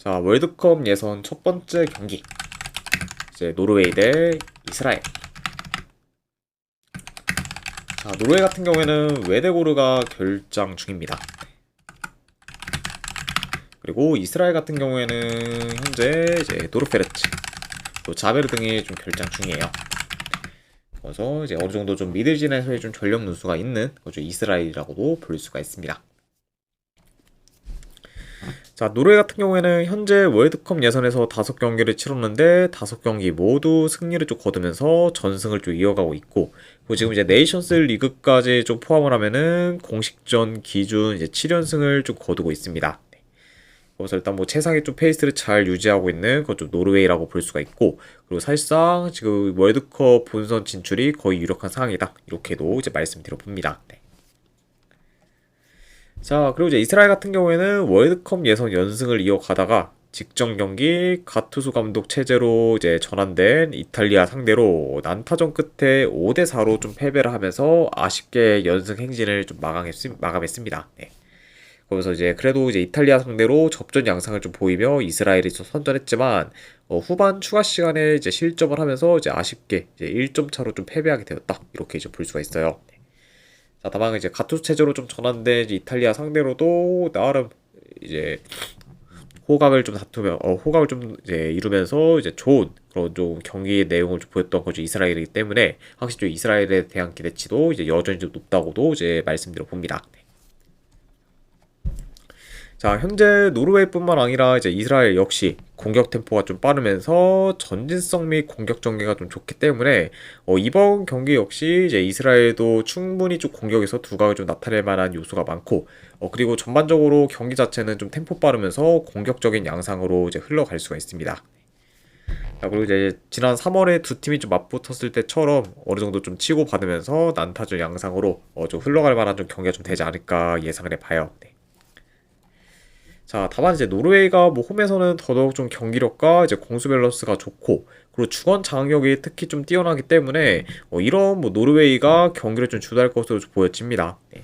자, 월드컵 예선 첫 번째 경기. 이제 노르웨이 대 이스라엘. 자, 노르웨이 같은 경우에는 웨데고르가 결장 중입니다. 그리고 이스라엘 같은 경우에는 현재 이제 노르페르츠, 또 자베르 등이 좀 결장 중이에요. 그래서 이제 어느 정도 좀 미들진에서의 좀 전력 누수가 있는 이스라엘이라고도 볼 수가 있습니다. 자, 노르웨이 같은 경우에는 현재 월드컵 예선에서 5경기를 치렀는데 5경기 모두 승리를 좀 거두면서 전승을 좀 이어가고 있고, 그리고 지금 이제 네이션스 리그까지 좀 포함을 하면은 공식전 기준 이제 7연승을 좀 거두고 있습니다. 그래서 일단 뭐 최상의 좀 페이스를 잘 유지하고 있는 그건 좀 노르웨이라고 볼 수가 있고, 그리고 사실상 지금 월드컵 본선 진출이 거의 유력한 상황이다, 이렇게도 이제 말씀드려 봅니다. 네. 자, 그리고 이제 이스라엘 같은 경우에는 월드컵 예선 연승을 이어가다가 직전 경기 가투수 감독 체제로 이제 전환된 이탈리아 상대로 난타전 끝에 5대4로 좀 패배를 하면서 아쉽게 연승 행진을 좀 마감했습니다. 네. 그러면서 이제 그래도 이제 이탈리아 상대로 접전 양상을 좀 보이며 이스라엘이 좀 선전했지만, 후반 추가 시간에 이제 실점을 하면서 이제 아쉽게 이제 1점 차로 좀 패배하게 되었다, 이렇게 이제 볼 수가 있어요. 자, 다만 이제 가투 체제로 좀 전환된 이제 이탈리아 상대로도 나름 이제 호각을 좀 이제 이루면서 이제 좋은 그런 좀 경기 내용을 좀 보였던 거죠, 이스라엘이기 때문에 확실히 좀 이스라엘에 대한 기대치도 이제 여전히 좀 높다고도 이제 말씀드려 봅니다. 자, 현재 노르웨이뿐만 아니라 이제 이스라엘 역시 공격 템포가 좀 빠르면서 전진성 및 공격 전개가 좀 좋기 때문에, 이번 경기 역시 이제 이스라엘도 충분히 좀 공격에서 두각을 좀 나타낼 만한 요소가 많고, 그리고 전반적으로 경기 자체는 좀 템포 빠르면서 공격적인 양상으로 이제 흘러갈 수가 있습니다. 자, 그리고 이제 지난 3월에 두 팀이 좀 맞붙었을 때처럼 어느 정도 좀 치고 받으면서 난타전 양상으로 좀 흘러갈 만한 좀 경기가 좀 되지 않을까 예상을 해봐요. 네. 자, 다만 이제 노르웨이가 뭐 홈에서는 더더욱 좀 경기력과 이제 공수 밸런스가 좋고, 그리고 주권 장악력이 특히 좀 뛰어나기 때문에 이런 뭐 노르웨이가 경기를 좀 주도할 것으로 좀 보여집니다. 네.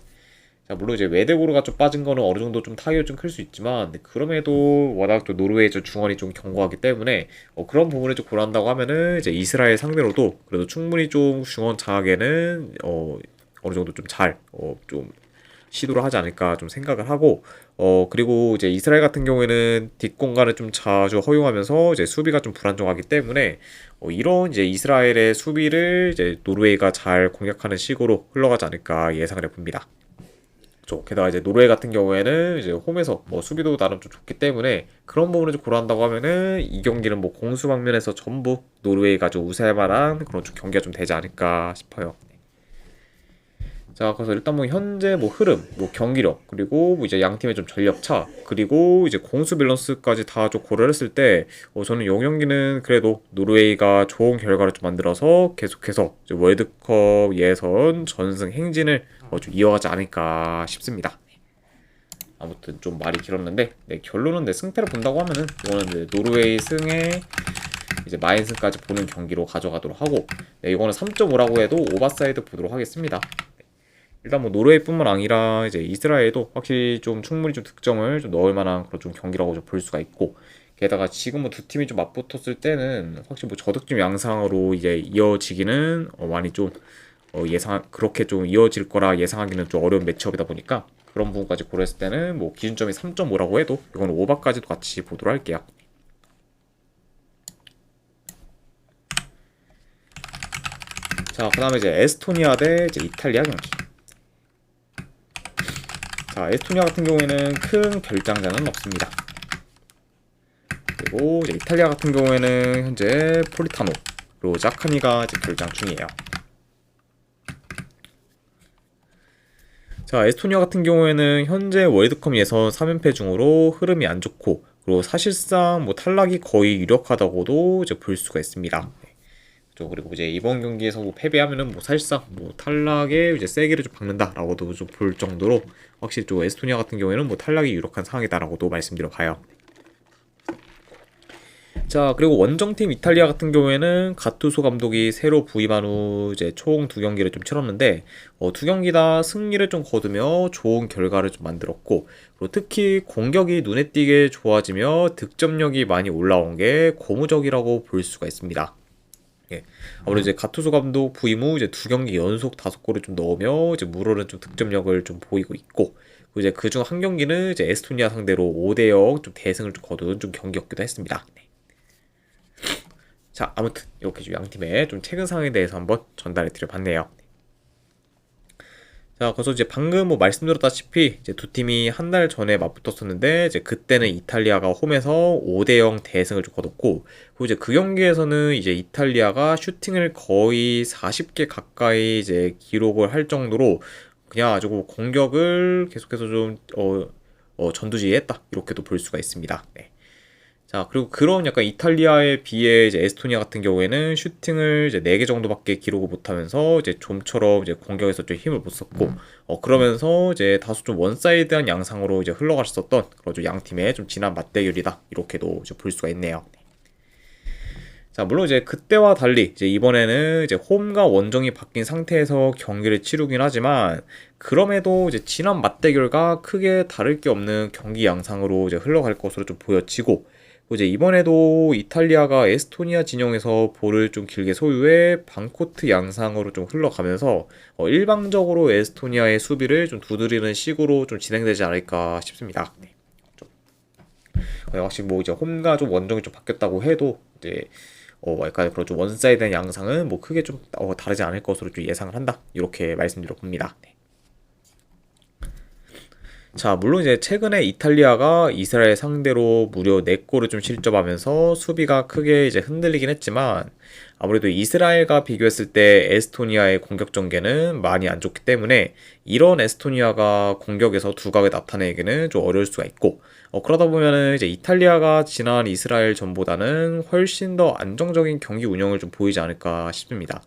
자, 물론 이제 웨데고르가 좀 빠진 거는 어느 정도 좀 타격이 좀 클 수 있지만, 그럼에도 워낙 또 노르웨이 좀 중원이 좀 견고하기 때문에 그런 부분을 좀 고려한다고 하면은 이제 이스라엘 상대로도 그래도 충분히 좀 중원 장악에는 어느 정도 좀 좀 시도를 하지 않을까 좀 생각을 하고, 그리고 이제 이스라엘 같은 경우에는 뒷공간을 좀 자주 허용하면서 이제 수비가 좀 불안정하기 때문에 이런 이제 이스라엘의 수비를 이제 노르웨이가 잘 공략하는 식으로 흘러가지 않을까 예상을 해봅니다. 게다가 이제 노르웨이 같은 경우에는 이제 홈에서 뭐 수비도 나름 좀 좋기 때문에 그런 부분을 좀 고려한다고 하면은 이 경기는 뭐 공수 방면에서 전부 노르웨이가 좀 우세할 만한 그런 좀 경기가 좀 되지 않을까 싶어요. 자, 그래서 일단 뭐 현재 뭐 흐름, 뭐 경기력, 그리고 뭐 이제 양 팀의 좀 전력차, 그리고 이제 공수 밸런스까지 다 좀 고려를 했을 때, 저는 이 경기는 그래도 노르웨이가 좋은 결과를 좀 만들어서 계속해서 이제 월드컵 예선 전승 행진을 좀 이어가지 않을까 싶습니다. 아무튼 좀 말이 길었는데, 네, 결론은 내 승패를 본다고 하면은 이거는 이제 노르웨이 승에 이제 마인승까지 보는 경기로 가져가도록 하고, 네, 이거는 3.5라고 해도 오버사이드 보도록 하겠습니다. 일단 뭐 노르웨이뿐만 아니라 이제 이스라엘도 확실히 좀 충분히 좀 득점을 좀 넣을 만한 그런 좀 경기라고 좀 볼 수가 있고, 게다가 지금 뭐 두 팀이 좀 맞붙었을 때는 확실히 뭐 저득점 양상으로 이제 이어지기는 많이 좀 예상 그렇게 좀 이어질 거라 예상하기는 좀 어려운 매치업이다 보니까, 그런 부분까지 고려했을 때는 뭐 기준점이 3.5라고 해도 이건 오버까지도 같이 보도록 할게요. 자, 그다음에 이제 에스토니아 대 이제 이탈리아 경기. 자, 에스토니아 같은 경우에는 큰 결장자는 없습니다. 그리고 이제 이탈리아 같은 경우에는 현재 폴리타노, 그리고 자카니가 이제 결장 중이에요. 자, 에스토니아 같은 경우에는 현재 월드컵 예선 3연패 중으로 흐름이 안 좋고, 그리고 사실상 뭐 탈락이 거의 유력하다고도 이제 볼 수가 있습니다. 그리고 이제 이번 경기에서 뭐 패배하면은 뭐 사실상 뭐 탈락에 이제 세게를 좀 박는다라고도 좀 볼 정도로 확실히 좀 에스토니아 같은 경우에는 뭐 탈락이 유력한 상황이다라고도 말씀드려 봐요. 자, 자, 그리고 원정팀 이탈리아 같은 경우에는 가투소 감독이 새로 부임한 후 이제 총 두 경기를 좀 치렀는데 두 경기 다 승리를 좀 거두며 좋은 결과를 좀 만들었고, 그리고 특히 공격이 눈에 띄게 좋아지며 득점력이 많이 올라온 게 고무적이라고 볼 수가 있습니다. 예. 아무래도 이제 가투소 감독 부임 후 이제 두 경기 연속 5골을 좀 넣으며 이제 물오른 좀 득점력을 좀 보이고 있고, 그리고 이제 그중 한 경기는 이제 에스토니아 상대로 5대0 좀 대승을 좀 거둔 좀 경기였기도 했습니다. 네. 자, 아무튼 이렇게 좀 양팀의 좀 최근 상황에 대해서 한번 전달해 드려봤네요. 자, 그래서 이제 방금 뭐 말씀드렸다시피 이제 두 팀이 한 달 전에 맞붙었었는데 이제 그때는 이탈리아가 홈에서 5대0 대승을 좀 거뒀고, 그리고 이제 그 경기에서는 이제 이탈리아가 슈팅을 거의 40개 가까이 이제 기록을 할 정도로 그냥 아주 공격을 계속해서 좀 전두지휘했다, 이렇게도 볼 수가 있습니다. 네. 자, 그리고 그런 약간 이탈리아에 비해 이제 에스토니아 같은 경우에는 슈팅을 이제 4개 정도밖에 기록을 못하면서 이제 좀처럼 이제 공격에서 좀 힘을 못 썼고, 그러면서 이제 다소 좀 원사이드한 양상으로 이제 흘러갔었던 그런 좀 양 팀의 좀 진한 맞대결이다, 이렇게도 이제 볼 수가 있네요. 자, 물론 이제 그때와 달리 이제 이번에는 이제 홈과 원정이 바뀐 상태에서 경기를 치르긴 하지만, 그럼에도 이제 지난 맞대결과 크게 다를 게 없는 경기 양상으로 이제 흘러갈 것으로 좀 보여지고, 이제 이번에도 이탈리아가 에스토니아 진영에서 볼을 좀 길게 소유해 반코트 양상으로 좀 흘러가면서 일방적으로 에스토니아의 수비를 좀 두드리는 식으로 좀 진행되지 않을까 싶습니다. 네. 확실히 뭐 이제 홈과 좀 원정이 좀 바뀌었다고 해도 이제 약간 그런 좀 원사이드한 양상은 뭐 크게 좀 다르지 않을 것으로 좀 예상을 한다, 이렇게 말씀드려 봅니다. 네. 자, 물론 이제 최근에 이탈리아가 이스라엘 상대로 무려 4골을 좀 실점하면서 수비가 크게 이제 흔들리긴 했지만, 아무래도 이스라엘과 비교했을 때 에스토니아의 공격 전개는 많이 안 좋기 때문에 이런 에스토니아가 공격에서 두각을 나타내기는 좀 어려울 수가 있고, 그러다 보면은 이제 이탈리아가 지난 이스라엘 전보다는 훨씬 더 안정적인 경기 운영을 좀 보이지 않을까 싶습니다.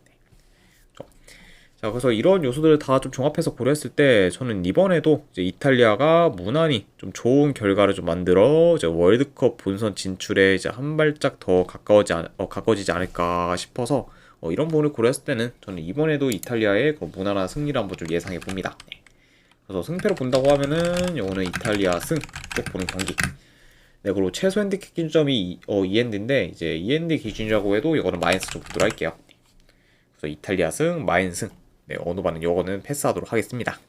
자, 그래서 이런 요소들을 다 좀 종합해서 고려했을 때 저는 이번에도 이제 이탈리아가 무난히 좀 좋은 결과를 좀 만들어 이제 월드컵 본선 진출에 이제 한 발짝 더 가까워지지 않을까 싶어서 이런 부분을 고려했을 때는 저는 이번에도 이탈리아의 그 무난한 승리를 한번 좀 예상해 봅니다. 그래서 승패로 본다고 하면은 이거는 이탈리아 승 꼭 보는 경기. 네, 그리고 최소 핸디캡 기준점이 2엔드인데 이제 2엔드 기준이라고 해도 이거는 마이너스 좀 보도록 할게요. 그래서 이탈리아 승, 마인 승. 네, 어느 반은 요거는 패스하도록 하겠습니다.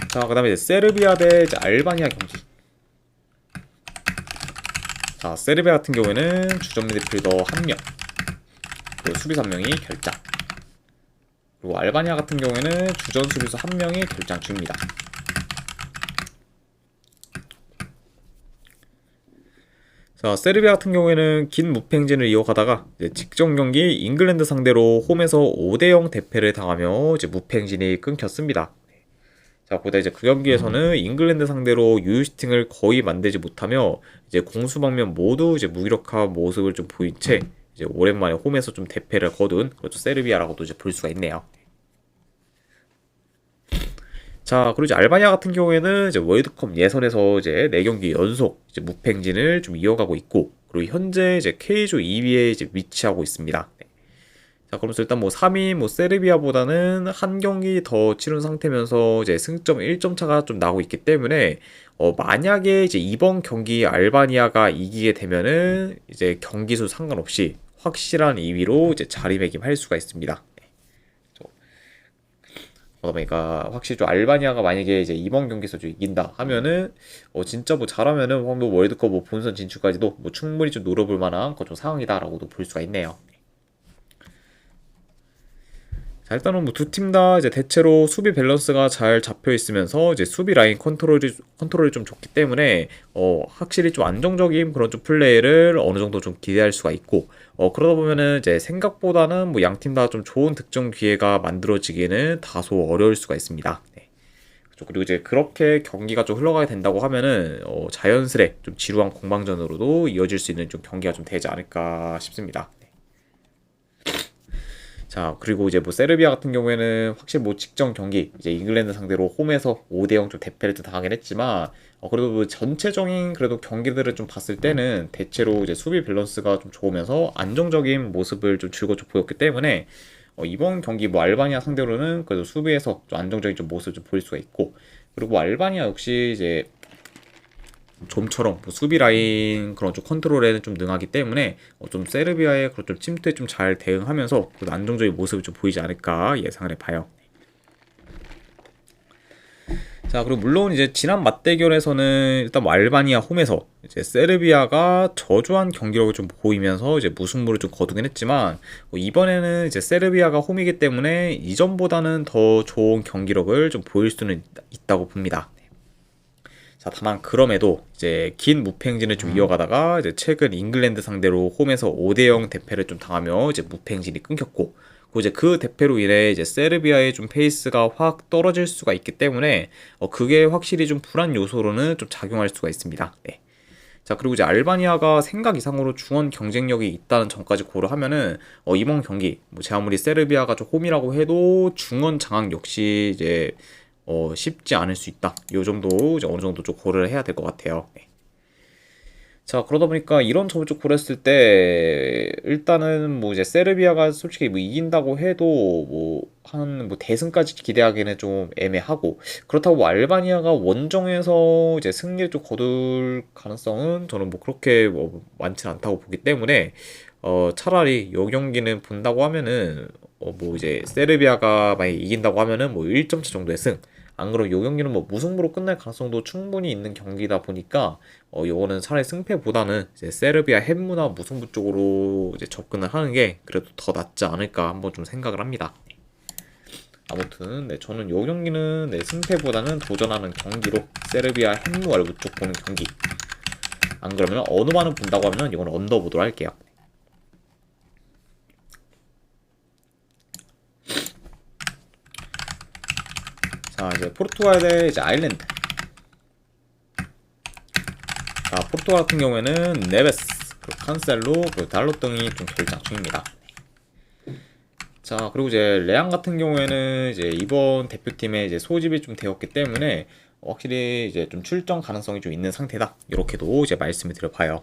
자, 그 다음에 이제 세르비아 대 이제 알바니아 경기. 자, 세르비아 같은 경우에는 주전 미드필더 1명, 그리고 수비수 1명이 결장. 그리고 알바니아 같은 경우에는 주전 수비수 1명이 결장 중입니다. 자, 세르비아 같은 경우에는 긴 무패 행진을 이어가다가 이제 직전 경기 잉글랜드 상대로 홈에서 5대0 대패를 당하며 이제 무패 행진이 끊겼습니다. 자, 보다 이제 그 경기에서는 잉글랜드 상대로 유효슈팅을 거의 만들지 못하며 이제 공수방면 모두 이제 무기력한 모습을 좀 보인 채 이제 오랜만에 홈에서 좀 대패를 거둔 그렇죠, 세르비아라고도 이제 볼 수가 있네요. 자, 그리고 이제 알바니아 같은 경우에는 이제 월드컵 예선에서 이제 4경기 연속 이제 무패 행진을 좀 이어가고 있고, 그리고 현재 이제 K조 2위에 이제 위치하고 있습니다. 네. 자, 그러면서 일단 뭐 3위 뭐 세르비아보다는 한 경기 더 치른 상태면서 이제 승점 1점 차가 좀 나고 있기 때문에 만약에 이제 이번 경기 알바니아가 이기게 되면은 이제 경기수 상관없이 확실한 2위로 이제 자리매김할 수가 있습니다. 그러니까 확실히 좀 알바니아가 만약에 이제 이번 경기에서 좀 이긴다 하면은 진짜 뭐 잘하면은 뭐 월드컵 뭐 본선 진출까지도 뭐 충분히 좀 노려볼 만한 그런 상황이다라고도 볼 수가 있네요. 자, 일단은 뭐 두 팀 다 이제 대체로 수비 밸런스가 잘 잡혀 있으면서 이제 수비 라인 컨트롤이 좀 좋기 때문에 확실히 좀 안정적인 그런 좀 플레이를 어느 정도 좀 기대할 수가 있고, 그러다 보면은 이제 생각보다는 뭐 양 팀 다 좀 좋은 득점 기회가 만들어지기는 다소 어려울 수가 있습니다. 네. 그렇죠. 그리고 이제 그렇게 경기가 좀 흘러가게 된다고 하면은 자연스레 좀 지루한 공방전으로도 이어질 수 있는 좀 경기가 좀 되지 않을까 싶습니다. 자, 그리고 이제 뭐 세르비아 같은 경우에는 확실히 뭐 직전 경기 이제 잉글랜드 상대로 홈에서 5대0 좀 대패를 좀 당하긴 했지만 그래도 뭐 전체적인 그래도 경기들을 좀 봤을 때는 대체로 이제 수비 밸런스가 좀 좋으면서 안정적인 모습을 좀 줄곧 보였기 때문에 이번 경기 뭐 알바니아 상대로는 그래도 수비에서 좀 안정적인 좀 모습을 좀 보일 수가 있고, 그리고 뭐 알바니아 역시 이제 좀처럼 뭐 수비 라인 그런 좀 컨트롤에는 좀 능하기 때문에 좀 세르비아의 그런 좀 침투에 좀 잘 대응하면서 그래도 안정적인 모습을 좀 보이지 않을까 예상을 해봐요. 자, 그리고 물론 이제 지난 맞대결에서는 일단 뭐 알바니아 홈에서 이제 세르비아가 저조한 경기력을 좀 보이면서 이제 무승부를 좀 거두긴 했지만 이번에는 이제 세르비아가 홈이기 때문에 이전보다는 더 좋은 경기력을 좀 보일 수는 있다고 봅니다. 자, 다만 그럼에도 이제 긴 무패 행진을 좀 이어가다가 이제 최근 잉글랜드 상대로 홈에서 5대0 대패를 좀 당하며 이제 무패 행진이 끊겼고, 그리고 이제 그 대패로 인해 이제 세르비아의 좀 페이스가 확 떨어질 수가 있기 때문에 그게 확실히 좀 불안 요소로는 좀 작용할 수가 있습니다. 네. 자, 그리고 이제 알바니아가 생각 이상으로 중원 경쟁력이 있다는 점까지 고려하면은 이번 경기 뭐 제 아무리 세르비아가 좀 홈이라고 해도 중원 장악 역시 이제 쉽지 않을 수 있다. 요 정도 이제 어느 정도 좀 고려를 해야 될 것 같아요. 네. 자, 그러다 보니까 이런 점을 좀 고렸을 때 일단은 뭐 이제 세르비아가 솔직히 뭐 이긴다고 해도 뭐 한 뭐 대승까지 기대하기는 좀 애매하고, 그렇다고 뭐 알바니아가 원정에서 이제 승리를 좀 거둘 가능성은 저는 뭐 그렇게 뭐 많지는 않다고 보기 때문에 차라리 요 경기는 본다고 하면은 뭐 이제 세르비아가 만약 이긴다고 하면은 뭐 1점 차 정도의 승, 안 그러면 요 경기는 뭐 무승부로 끝날 가능성도 충분히 있는 경기다 보니까 요거는 차라리 승패보다는 이제 세르비아 햄무나 무승부 쪽으로 이제 접근을 하는 게 그래도 더 낫지 않을까 한번 좀 생각을 합니다. 아무튼 네, 저는 요 경기는 네, 승패보다는 도전하는 경기로 세르비아 햄무 알부 쪽 보는 경기, 안 그러면 어느만은 본다고 하면 이건 언더 보도록 할게요. 자, 이제 포르투갈 대 이제 아일랜드. 자, 포르투갈 같은 경우에는 네베스, 그리고 칸셀로, 그리고 달로 등이 좀 결장 중입니다. 자, 그리고 이제 레앙 같은 경우에는 이제 이번 대표팀에 이제 소집이 좀 되었기 때문에 확실히 이제 좀 출전 가능성이 좀 있는 상태다. 이렇게도 이제 말씀을 드려봐요.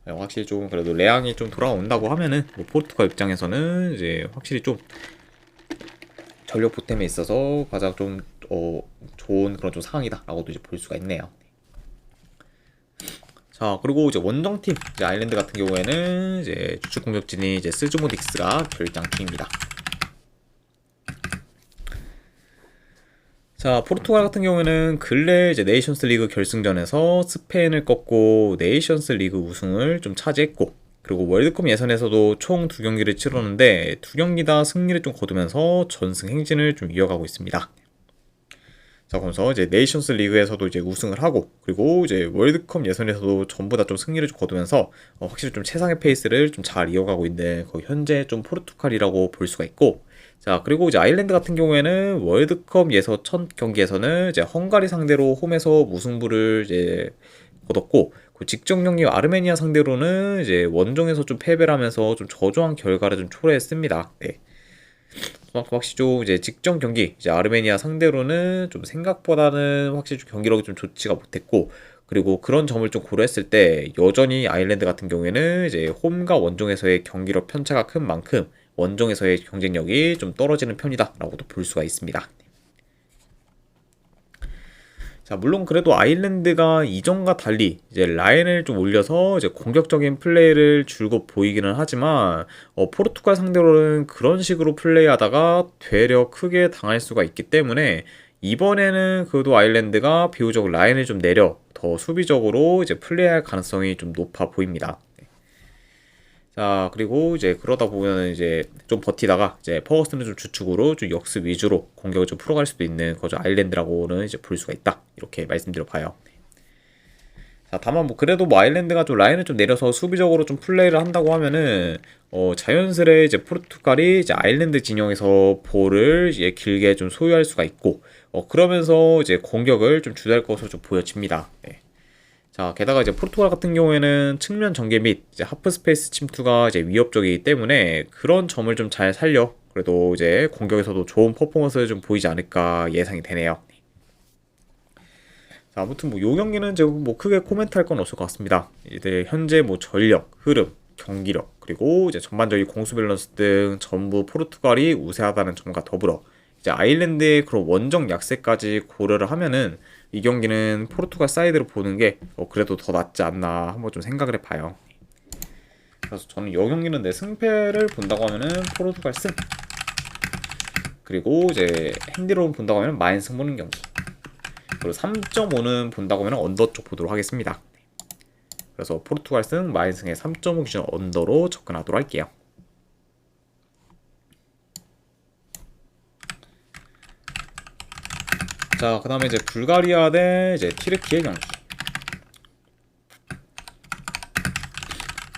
확실히 좀 그래도 레앙이 좀 돌아온다고 하면은 뭐 포르투갈 입장에서는 이제 확실히 좀 전력 보탬에 있어서 가장 좀 좋은 그런 좀 상황이다라고도 이제 볼 수가 있네요. 자, 그리고 이제 원정팀 이제 아일랜드 같은 경우에는 이제 주축 공격진이 이제 스즈모딕스가 결장팀입니다. 자, 포르투갈 같은 경우에는 근래 이제 네이션스 리그 결승전에서 스페인을 꺾고 네이션스 리그 우승을 좀 차지했고, 그리고 월드컵 예선에서도 총 2경기를 치렀는데 2경기 다 승리를 좀 거두면서 전승 행진을 좀 이어가고 있습니다. 자, 그러면서 이제 네이션스 리그에서도 이제 우승을 하고, 그리고 이제 월드컵 예선에서도 전부 다 좀 승리를 좀 거두면서 확실히 좀 최상의 페이스를 좀 잘 이어가고 있는 현재 좀 포르투갈이라고 볼 수가 있고, 자, 그리고 이제 아일랜드 같은 경우에는 월드컵 예선 첫 경기에서는 이제 헝가리 상대로 홈에서 무승부를 이제 거뒀고, 그 직전 경기 아르메니아 상대로는 이제 원정에서 좀 패배를 하면서 좀 저조한 결과를 좀 초래했습니다. 네. 확실히 좀 이제 직전 경기 이제 아르메니아 상대로는 좀 생각보다는 확실히 좀 경기력이 좀 좋지가 못했고, 그리고 그런 점을 좀 고려했을 때 여전히 아일랜드 같은 경우에는 이제 홈과 원정에서의 경기력 편차가 큰 만큼 원정에서의 경쟁력이 좀 떨어지는 편이다라고도 볼 수가 있습니다. 자, 물론 그래도 아일랜드가 이전과 달리 이제 라인을 좀 올려서 이제 공격적인 플레이를 줄곧 보이기는 하지만 포르투갈 상대로는 그런 식으로 플레이하다가 되려 크게 당할 수가 있기 때문에 이번에는 그래도 아일랜드가 비교적 라인을 좀 내려 더 수비적으로 이제 플레이할 가능성이 좀 높아 보입니다. 자, 그리고 이제 그러다 보면 이제 좀 버티다가 이제 퍼거슨은 좀 주축으로 좀 역습 위주로 공격을 좀 풀어갈 수도 있는 거죠. 아일랜드라고는 이제 볼 수가 있다. 이렇게 말씀드려 봐요. 자, 다만 뭐 그래도 뭐 아일랜드가 좀 라인을 좀 내려서 수비적으로 좀 플레이를 한다고 하면은 자연스레 이제 포르투갈이 이제 아일랜드 진영에서 볼을 이제 길게 좀 소유할 수가 있고 그러면서 이제 공격을 좀 주도할 것으로 좀 보여집니다. 네. 자, 게다가 이제 포르투갈 같은 경우에는 측면 전개 및 이제 하프 스페이스 침투가 이제 위협적이기 때문에 그런 점을 좀 잘 살려 그래도 이제 공격에서도 좋은 퍼포먼스를 좀 보이지 않을까 예상이 되네요. 자, 아무튼 뭐 요 경기는 제가 뭐 크게 코멘트 할 건 없을 것 같습니다. 이제 현재 뭐 전력, 흐름, 경기력, 그리고 이제 전반적인 공수 밸런스 등 전부 포르투갈이 우세하다는 점과 더불어 이제 아일랜드의 그런 원정 약세까지 고려를 하면은 이 경기는 포르투갈 사이드로 보는 게 그래도 더 낫지 않나 한번 좀 생각을 해봐요. 그래서 저는 이 경기는 내 승패를 본다고 하면은 포르투갈 승. 그리고 이제 핸디로 본다고 하면 마인승 보는 경기. 그리고 3.5는 본다고 하면 언더 쪽 보도록 하겠습니다. 그래서 포르투갈 승, 마인승의 3.5 기준 언더로 접근하도록 할게요. 자, 그 다음에 이제 불가리아 대 이제 튀르키예 경기.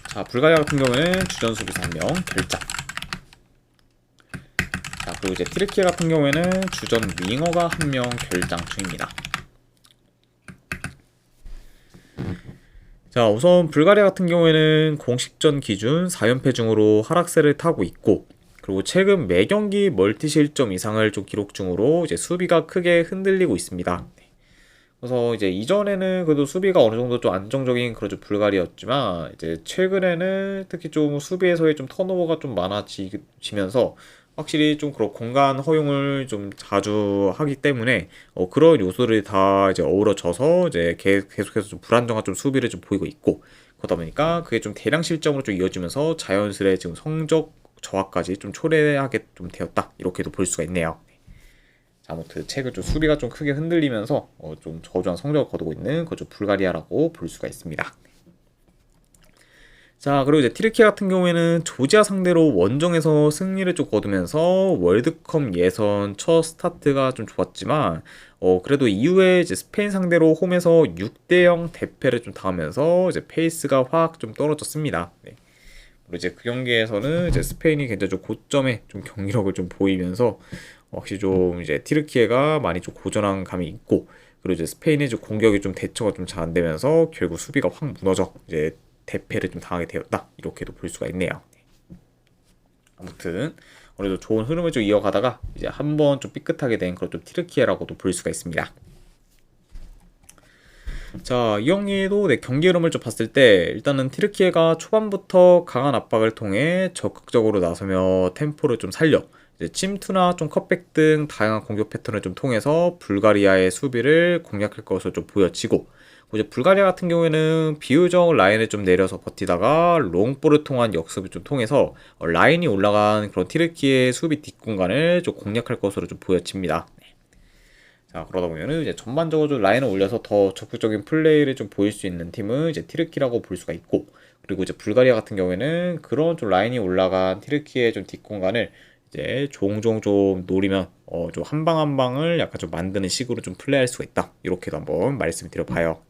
자, 불가리아 같은 경우에는 주전 수비수 1명 결장. 자, 그리고 이제 튀르키예 같은 경우에는 주전 윙어가 1명 결장 중입니다. 자, 우선 불가리아 같은 경우에는 공식전 기준 4연패 중으로 하락세를 타고 있고, 그리고 최근 매경기 멀티 실점 이상을 좀 기록 중으로 이제 수비가 크게 흔들리고 있습니다. 그래서 이제 이전에는 그래도 수비가 어느 정도 좀 안정적인 그런 좀 불가리였지만 이제 최근에는 특히 좀 수비에서의 좀 턴오버가 좀 많아지면서 확실히 좀 그런 공간 허용을 좀 자주 하기 때문에 그런 요소들이 다 이제 어우러져서 이제 계속해서 좀 불안정한 좀 수비를 좀 보이고 있고, 그러다 보니까 그게 좀 대량 실점으로 좀 이어지면서 자연스레 지금 성적 저하까지 좀 초래하게 좀 되었다, 이렇게도 볼 수가 있네요. 자, 아무튼 최근 좀 수비가 좀 크게 흔들리면서 좀 저조한 성적을 거두고 있는 그저 불가리아라고 볼 수가 있습니다. 자, 그리고 이제 튀르키예 같은 경우에는 조지아 상대로 원정에서 승리를 좀 거두면서 월드컵 예선 첫 스타트가 좀 좋았지만 그래도 이후에 이제 스페인 상대로 홈에서 6대0 대패를 좀 당하면서 이제 페이스가 확 좀 떨어졌습니다. 네. 그리고 이제 그 경기에서는 이제 스페인이 굉장히 좀 고점에 좀 경기력을 좀 보이면서 확실히 좀 이제 튀르키예가 많이 좀 고전한 감이 있고, 그리고 이제 스페인의 좀 공격이 좀 대처가 좀 잘 안 되면서 결국 수비가 확 무너져 이제 대패를 좀 당하게 되었다, 이렇게도 볼 수가 있네요. 아무튼 오늘도 좋은 흐름을 좀 이어가다가 이제 한번 좀 삐끗하게 된 그런 좀 튀르키예라고도 볼 수가 있습니다. 자, 이 경기도 내 경기 흐름을 좀 봤을 때 일단은 튀르키예가 초반부터 강한 압박을 통해 적극적으로 나서며 템포를 좀 살려 이제 침투나 좀 컷백 등 다양한 공격 패턴을 좀 통해서 불가리아의 수비를 공략할 것으로 좀 보여지고, 이제 불가리아 같은 경우에는 비유적 라인을 좀 내려서 버티다가 롱볼을 통한 역습을 좀 통해서 라인이 올라간 그런 튀르키예 수비 뒷공간을 좀 공략할 것으로 좀 보여집니다. 자, 그러다 보면은 이제 전반적으로 좀 라인을 올려서 더 적극적인 플레이를 좀 보일 수 있는 팀은 이제 튀르키라고 볼 수가 있고, 그리고 이제 불가리아 같은 경우에는 그런 좀 라인이 올라간 튀르키의 좀 뒷공간을 이제 종종 좀 노리면 좀 한 방 한 방을 약간 좀 만드는 식으로 좀 플레이할 수가 있다, 이렇게도 한번 말씀드려봐요.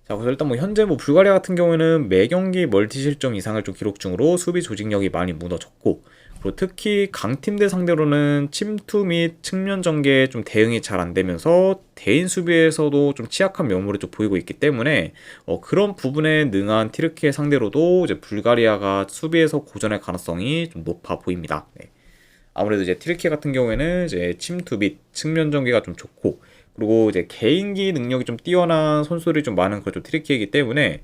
자, 그래서 일단 뭐 현재 뭐 불가리아 같은 경우에는 매 경기 멀티 실점 이상을 좀 기록 중으로 수비 조직력이 많이 무너졌고, 그리고 특히 강팀들 상대로는 침투 및 측면 전개에 좀 대응이 잘 안 되면서 대인 수비에서도 좀 취약한 면모를 좀 보이고 있기 때문에 그런 부분에 능한 튀르키예 상대로도 이제 불가리아가 수비에서 고전할 가능성이 좀 높아 보입니다. 네. 아무래도 이제 튀르키예 같은 경우에는 이제 침투 및 측면 전개가 좀 좋고, 그리고 이제 개인기 능력이 좀 뛰어난 선수들이 좀 많은 그런 좀 튀르키예이기 때문에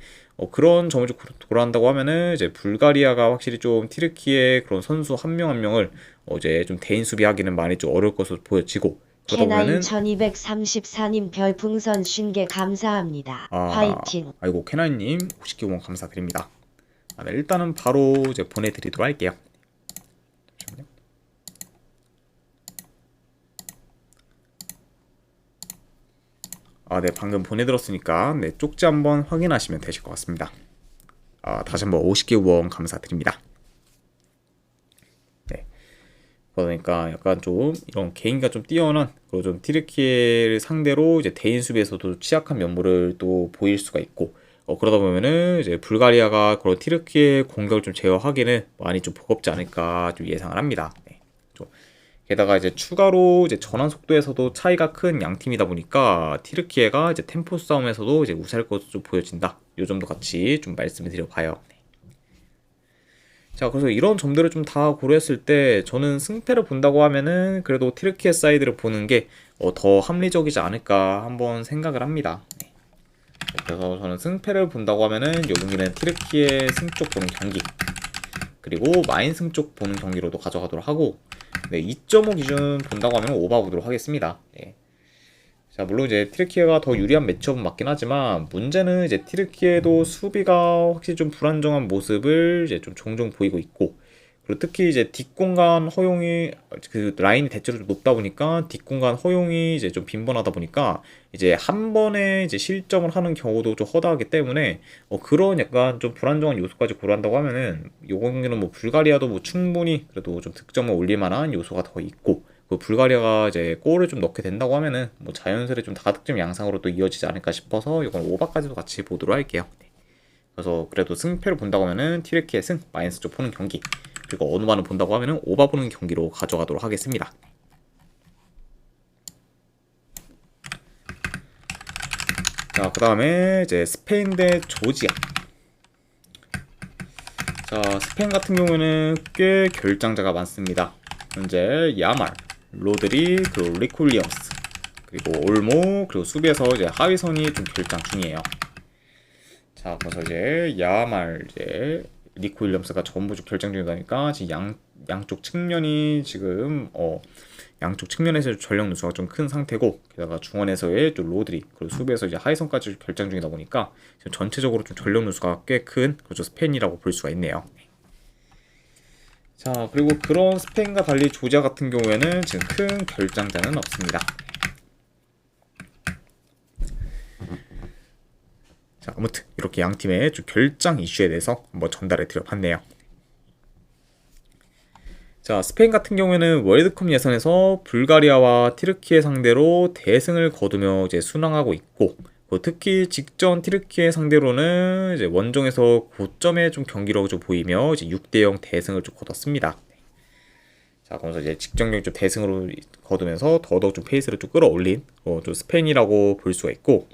그런 점을 좀 고려한다고 하면은 이제 불가리아가 확실히 좀 튀르키예 그런 선수 한 명 한 명을 이제 좀 대인 수비하기는 많이 좀 어려울 것으로 보여지고, 그러다 캐나인 보면은 1234님 별풍선 50개 감사합니다. 화이팅! 아이고 캐나이님 50개 후원 감사드립니다. 네, 일단은 바로 이제 보내드리도록 할게요. 잠시만요. 네, 방금 보내드렸으니까 네, 쪽지 한번 확인하시면 되실 것 같습니다. 다시 한번 50개 후원 감사드립니다. 네, 그러니까 약간 좀 이런 개인기가 좀 뛰어난 그리고 좀 튀르키예를 상대로 이제 대인 수비에서도 취약한 면모를 또 보일 수가 있고, 그러다 보면은 이제 불가리아가 그런 튀르키예 공격을 좀 제어하기는 많이 좀 버겁지 않을까 좀 예상을 합니다. 네, 좀 게다가 이제 추가로 이제 전환 속도에서도 차이가 큰 양 팀이다 보니까 티르키예가 이제 템포 싸움에서도 이제 우세할 것으로 좀 보여진다. 요 점도 같이 좀 말씀을 드려봐요. 자, 그래서 이런 점들을 좀 다 고려했을 때 저는 승패를 본다고 하면은 그래도 티르키예 사이드를 보는 게 더 합리적이지 않을까 한번 생각을 합니다. 네. 그래서 저는 승패를 본다고 하면은 요 경기는 티르키예 승 쪽 보는 경기, 그리고 마인 승 쪽 보는 경기로도 가져가도록 하고, 네, 2.5 기준 본다고 하면 오바 보도록 하겠습니다. 네. 자, 물론 이제 티르키예가 더 유리한 매치업은 맞긴 하지만 문제는 이제 티르키예도 수비가 확실히 좀 불안정한 모습을 이제 좀 종종 보이고 있고, 그리고 특히 이제 뒷공간 허용이 그 라인이 대체로 좀 높다 보니까 뒷공간 허용이 이제 좀 빈번하다 보니까 이제 한 번에 이제 실점을 하는 경우도 좀 허다하기 때문에 그런 약간 좀 불안정한 요소까지 고려한다고 하면은 요 경기는 뭐 불가리아도 뭐 충분히 그래도 좀 득점을 올릴 만한 요소가 더 있고, 그 불가리아가 이제 골을 좀 넣게 된다고 하면은 뭐 자연스레 좀 다득점 양상으로 또 이어지지 않을까 싶어서 이건 오바까지도 같이 보도록 할게요. 네. 그래서 그래도 승패를 본다고 하면은 티르키예 승, 마인스 쪽 보는 경기, 그리고 어느만을 본다고 하면은 오바 보는 경기로 가져가도록 하겠습니다. 자, 그 다음에 이제 스페인 대 조지아. 자, 스페인 같은 경우는 꽤 결장자가 많습니다. 현재 야말, 로드리, 그리고 리코 윌리엄스, 그리고 올모, 그리고 수비에서 이제 하위선이 좀 결장 중이에요. 자, 그래서 이제 야말, 이제 리코 윌리엄스가 전부 좀 결장 중이다니까 지금 양쪽 측면이 지금 양쪽 측면에서 전력 누수가 좀 큰 상태고, 게다가 중원에서의 좀 로드리, 그리고 수비에서 이제 하위선까지 결장 중이다 보니까 지금 전체적으로 좀 전력 누수가 꽤 큰 그렇죠 스페인이라고 볼 수가 있네요. 자, 그리고 그런 스페인과 달리 조지아 같은 경우에는 지금 큰 결장자는 없습니다. 자, 아무튼 이렇게 양 팀의 좀 결장 이슈에 대해서 한번 전달해 드려봤네요. 자, 스페인 같은 경우에는 월드컵 예선에서 불가리아와 티르키예 상대로 대승을 거두며 이제 순항하고 있고, 특히 직전 티르키예 상대로는 이제 원정에서 고점의 좀 경기력을 좀 보이며 이제 6대0 대승을 좀 거뒀습니다. 자, 그러면서 이제 직전경 좀 대승으로 거두면서 더더욱 좀 페이스를 좀 끌어올린 좀 스페인이라고 볼 수가 있고,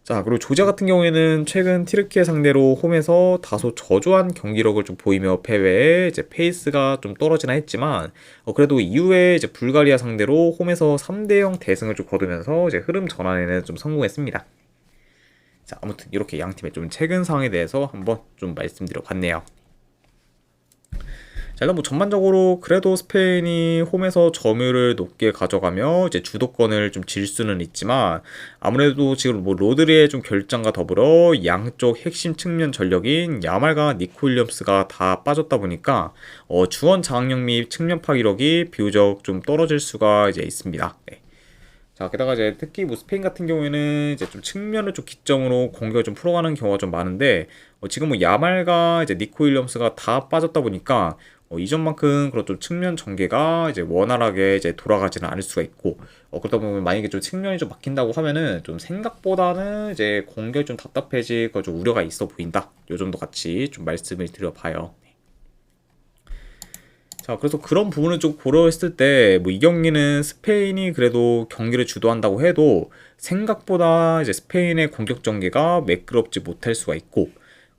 자, 그리고 조지아 같은 경우에는 최근 티르키예 상대로 홈에서 다소 저조한 경기력을 좀 보이며 패배에 이제 페이스가 좀 떨어지나 했지만 그래도 이후에 이제 불가리아 상대로 홈에서 3대0 대승을 좀 거두면서 이제 흐름 전환에는 좀 성공했습니다. 자, 아무튼 이렇게 양 팀의 좀 최근 상황에 대해서 한번 좀 말씀드려 봤네요. 자, 일단 뭐 전반적으로 그래도 스페인이 홈에서 점유율을 높게 가져가며 이제 주도권을 좀 질 수는 있지만, 아무래도 지금 뭐 로드리의 좀 결장과 더불어 양쪽 핵심 측면 전력인 야말과 니코 윌리엄스가 다 빠졌다 보니까 주원 장악력 및 측면 파기력이 비교적 좀 떨어질 수가 이제 있습니다. 네. 자, 게다가 이제 특히 뭐 스페인 같은 경우에는 이제 좀 측면을 좀 기점으로 공격을 좀 풀어가는 경우가 좀 많은데, 지금 뭐 야말과 이제 니코 윌리엄스가 다 빠졌다 보니까 이전만큼 그런 좀 측면 전개가 이제 원활하게 이제 돌아가지는 않을 수가 있고, 그러다 보면 만약에 좀 측면이 좀 막힌다고 하면은 좀 생각보다는 이제 공격이 좀 답답해질 거 좀 우려가 있어 보인다. 요 정도 같이 좀 말씀을 드려봐요. 자, 그래서 그런 부분을 좀 고려했을 때, 뭐 이 경기는 스페인이 그래도 경기를 주도한다고 해도 생각보다 이제 스페인의 공격 전개가 매끄럽지 못할 수가 있고,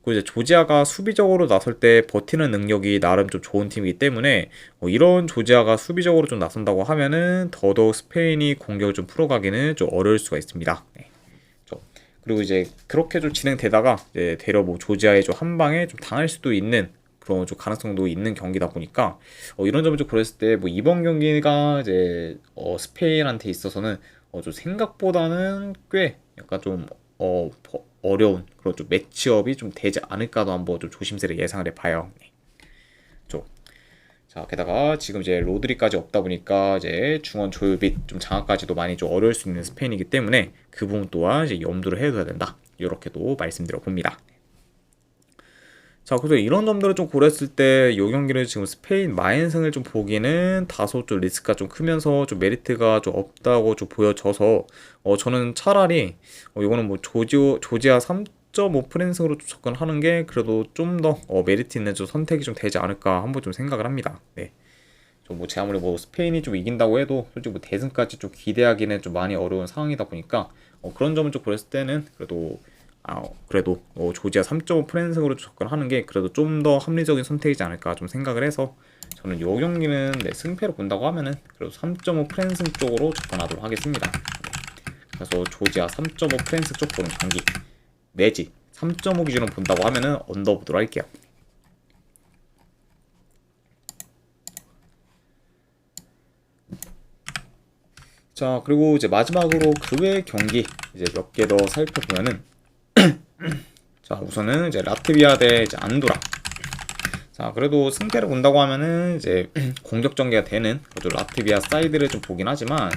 그리고 이제 조지아가 수비적으로 나설 때 버티는 능력이 나름 좀 좋은 팀이기 때문에 이런 조지아가 수비적으로 좀 나선다고 하면은 더더욱 스페인이 공격을 좀 풀어가기는 좀 어려울 수가 있습니다. 네. 그리고 이제 그렇게 좀 진행되다가 이제 되려 뭐 조지아의 좀 한 방에 좀 당할 수도 있는 그런 좀 가능성도 있는 경기다 보니까 이런 점을 좀 고려했을 때 뭐 이번 경기가 이제 스페인한테 있어서는 좀 생각보다는 꽤 약간 좀 어려운 그런 좀 매치업이 좀 되지 않을까도 한번 좀 조심스레 예상을 해봐요. 네. 자, 게다가 지금 이제 로드리까지 없다 보니까 이제 중원 조율 및 좀 장악까지도 많이 좀 어려울 수 있는 스페인이기 때문에 그 부분 또한 이제 염두를 해둬야 된다. 이렇게도 말씀드려 봅니다. 자, 그래서 이런 점들을 좀 고려했을 때 이 경기를 지금 스페인 마인승을 좀 보기는 다소 좀 리스크가 좀 크면서 좀 메리트가 좀 없다고 좀 보여져서 저는 차라리 이거는 뭐 조지아 3.5 프랜승으로 접근하는 게 그래도 좀 더 메리트 있는 좀 선택이 좀 되지 않을까 한번 좀 생각을 합니다. 네. 좀 뭐 제 아무리 뭐 스페인이 좀 이긴다고 해도 솔직히 뭐 대승까지 좀 기대하기는 좀 많이 어려운 상황이다 보니까 그런 점을 좀 고렸을 때는 그래도 조지아 3.5 프랜승으로 접근하는 게 그래도 좀 더 합리적인 선택이지 않을까 좀 생각을 해서 저는 이 경기는 승패로 본다고 하면은 그래도 3.5 프랜승 쪽으로 접근하도록 하겠습니다. 그래서 조지아 3.5 프랜스 쪽 보는 경기 내지 3.5 기준으로 본다고 하면은 언더 보도록 할게요. 자, 그리고 이제 마지막으로 그 외 경기 이제 몇 개 더 살펴보면은 자, 우선은 이제 라트비아 대 이제 안도라. 자, 그래도 승패를 본다고 하면은 이제 공격 전개가 되는 그래도 라트비아 사이드를 좀 보긴 하지만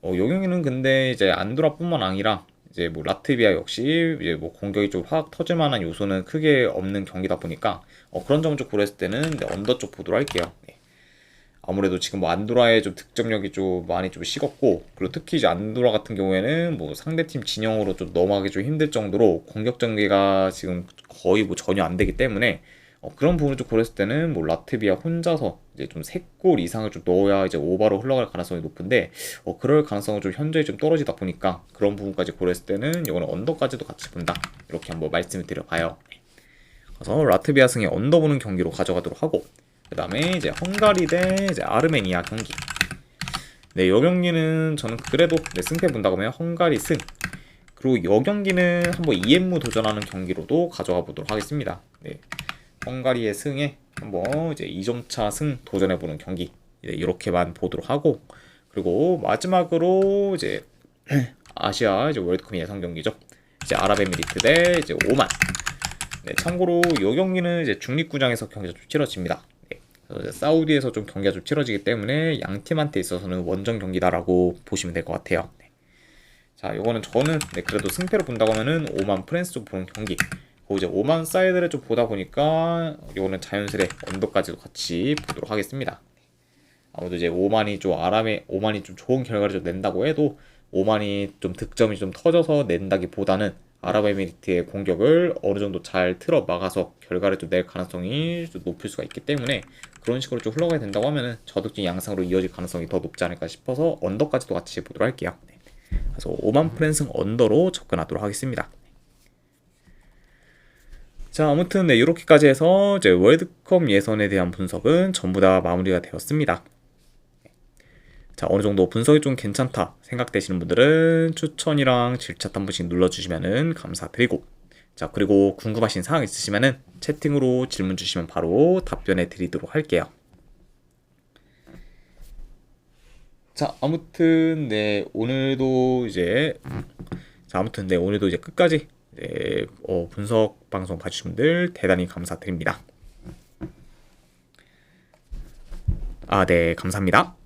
요 경기는 근데 이제 안도라뿐만 아니라 이제 뭐 라트비아 역시 이제 뭐 공격이 좀 확 터질 만한 요소는 크게 없는 경기다 보니까 그런 점을 좀 고려했을 때는 언더 쪽 보도록 할게요. 네. 아무래도 지금 뭐 안도라의 좀 득점력이 좀 많이 좀 식었고 그리고 특히 이제 안도라 같은 경우에는 뭐 상대팀 진영으로 좀 넘어가기 좀 힘들 정도로 공격 전개가 지금 거의 뭐 전혀 안 되기 때문에 그런 부분을 좀 고렸을 때는 뭐 라트비아 혼자서 이제 좀 3골 이상을 좀 넣어야 이제 오바로 흘러갈 가능성이 높은데 그럴 가능성은 좀 현저히 좀 떨어지다 보니까 그런 부분까지 고렸을 때는 이거는 언더까지도 같이 본다 이렇게 한번 말씀을 드려봐요. 그래서 라트비아 승의 언더 보는 경기로 가져가도록 하고 그 다음에 이제 헝가리 대 이제 아르메니아 경기. 네, 이 경기는 저는 그래도 승패 본다고 하면 헝가리 승. 그리고 이 경기는 한번 EMU 도전하는 경기로도 가져가 보도록 하겠습니다. 네, 헝가리의 승에 한번 이제 2점차 승 도전해보는 경기 이렇게만 보도록 하고 그리고 마지막으로 이제 아시아 이제 월드컵 예상 경기죠. 이제 아랍에미리트 대 이제 오만. 네, 참고로 이 경기는 이제 중립구장에서 경기가 좀 치러집니다. 네, 사우디에서 좀 경기가 좀 치러지기 때문에 양 팀한테 있어서는 원정 경기다라고 보시면 될 것 같아요. 네. 자, 요거는 저는 그래도 승패로 본다고 하면은 오만 프랑스 쪽 보는 경기. 이제 오만 사이드를 좀 보다 보니까 요거는 자연스레 언더까지도 같이 보도록 하겠습니다. 아무래도 이제 오만이 좀 좋은 결과를 좀 낸다고 해도 오만이 좀 득점이 좀 터져서 낸다기보다는 아랍에미리트의 공격을 어느 정도 잘 틀어 막아서 결과를 좀 낼 가능성이 좀 높을 수가 있기 때문에 그런 식으로 좀 흘러가야 된다고 하면은 저득점 양상으로 이어질 가능성이 더 높지 않을까 싶어서 언더까지도 같이 보도록 할게요. 네. 그래서 오만 프랜승 언더로 접근하도록 하겠습니다. 자, 아무튼 이렇게까지 해서 이제 월드컵 예선에 대한 분석은 전부 다 마무리가 되었습니다. 자, 어느 정도 분석이 좀 괜찮다 생각되시는 분들은 추천이랑 질차 한 번씩 눌러주시면 감사드리고, 자, 그리고 궁금하신 사항 있으시면은 채팅으로 질문 주시면 바로 답변해 드리도록 할게요. 자, 아무튼 오늘도 이제 끝까지 분석 방송 봐주신 분들 대단히 감사드립니다. 네, 감사합니다.